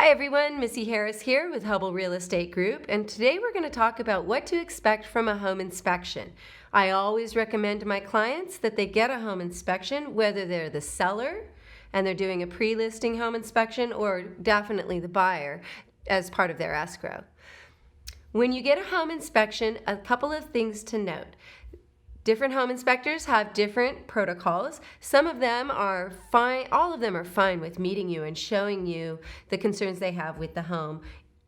Hi everyone, Missy Harris here with Hubble Real Estate Group, and today we're going to talk about what to expect from a home inspection. I always recommend to my clients that they get a home inspection, whether they're the seller and they're doing a pre-listing home inspection, or definitely the buyer as part of their escrow. When you get a home inspection, a couple of things to note. Different home inspectors have different protocols. Some of them are fine, all of them are fine with meeting you and showing you the concerns they have with the home,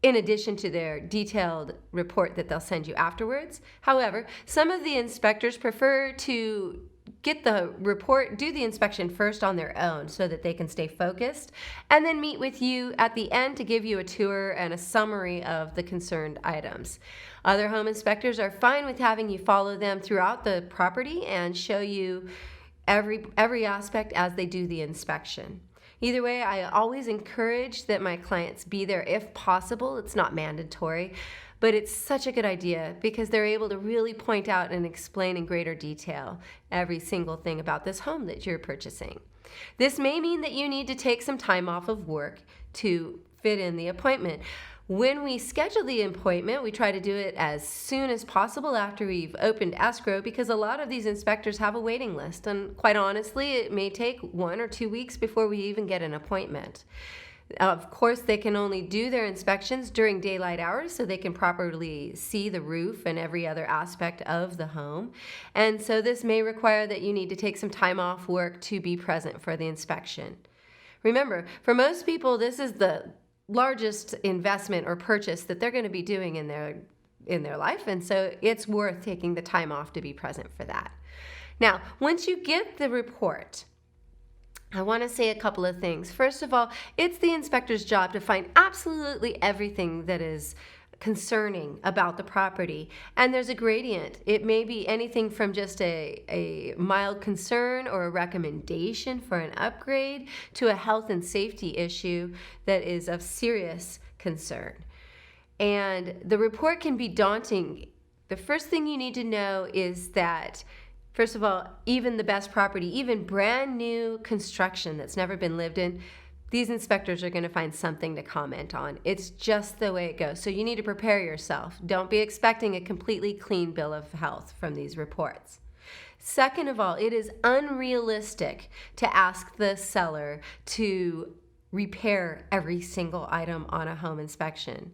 in addition to their detailed report that they'll send you afterwards. However, some of the inspectors prefer to get the report, do the inspection first on their own so that they can stay focused, and then meet with you at the end to give you a tour and a summary of the concerned items. Other home inspectors are fine with having you follow them throughout the property and show you every aspect as they do the inspection. Either way, I always encourage that my clients be there if possible. It's not mandatory, but it's such a good idea because they're able to really point out and explain in greater detail every single thing about this home that you're purchasing. This may mean that you need to take some time off of work to fit in the appointment. When we schedule the appointment, we try to do it as soon as possible after we've opened escrow, because a lot of these inspectors have a waiting list, and quite honestly, it may take 1 or 2 weeks before we even get an appointment. Of course, they can only do their inspections during daylight hours so they can properly see the roof and every other aspect of the home. And so this may require that you need to take some time off work to be present for the inspection. Remember, for most people, this is the largest investment or purchase that they're going to be doing in their life, and so it's worth taking the time off to be present for that. Now, once you get the report, I want to say a couple of things. First of all, it's the inspector's job to find absolutely everything that is concerning about the property, and there's a gradient. It may be anything from just a mild concern or a recommendation for an upgrade to a health and safety issue that is of serious concern. And the report can be daunting. The first thing you need to know is that, first of all, even the best property, even brand new construction that's never been lived in, these inspectors are going to find something to comment on. It's just the way it goes. So you need to prepare yourself. Don't be expecting a completely clean bill of health from these reports. Second of all, it is unrealistic to ask the seller to repair every single item on a home inspection.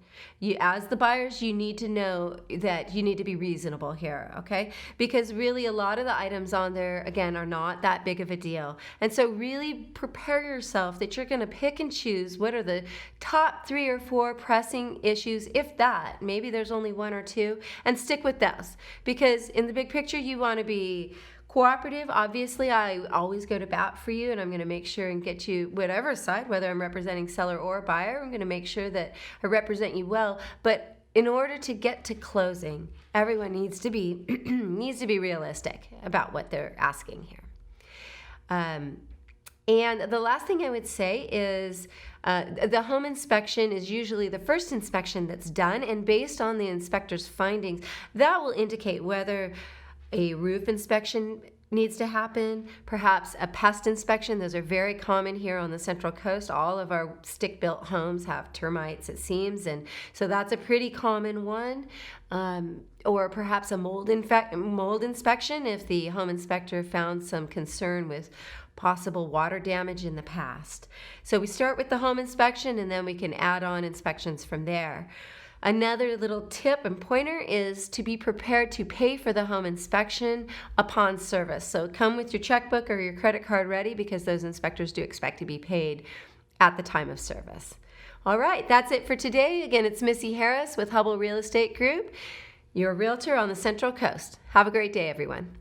As the buyers, you need to know that you need to be reasonable here, okay? Because really a lot of the items on there, again, are not that big of a deal. And so really prepare yourself that you're going to pick and choose what are the top 3 or 4 pressing issues, if that. Maybe there's only 1 or 2, and stick with those. Because in the big picture, you want to be cooperative. Obviously, I always go to bat for you, and I'm going to make sure and get you whatever side, whether I'm representing seller or buyer, I'm going to make sure that I represent you well. But in order to get to closing, everyone needs to be realistic about what they're asking here. And the last thing I would say is the home inspection is usually the first inspection that's done, and based on the inspector's findings, that will indicate whether a roof inspection needs to happen, perhaps a pest inspection. Those are very common here on the Central Coast. All of our stick-built homes have termites, it seems, and so that's a pretty common one. Or perhaps a mold inspection if the home inspector found some concern with possible water damage in the past. So we start with the home inspection, and then we can add on inspections from there. Another little tip and pointer is to be prepared to pay for the home inspection upon service. So come with your checkbook or your credit card ready, because those inspectors do expect to be paid at the time of service. All right, that's it for today. Again, it's Missy Harris with Hubble Real Estate Group, your realtor on the Central Coast. Have a great day, everyone.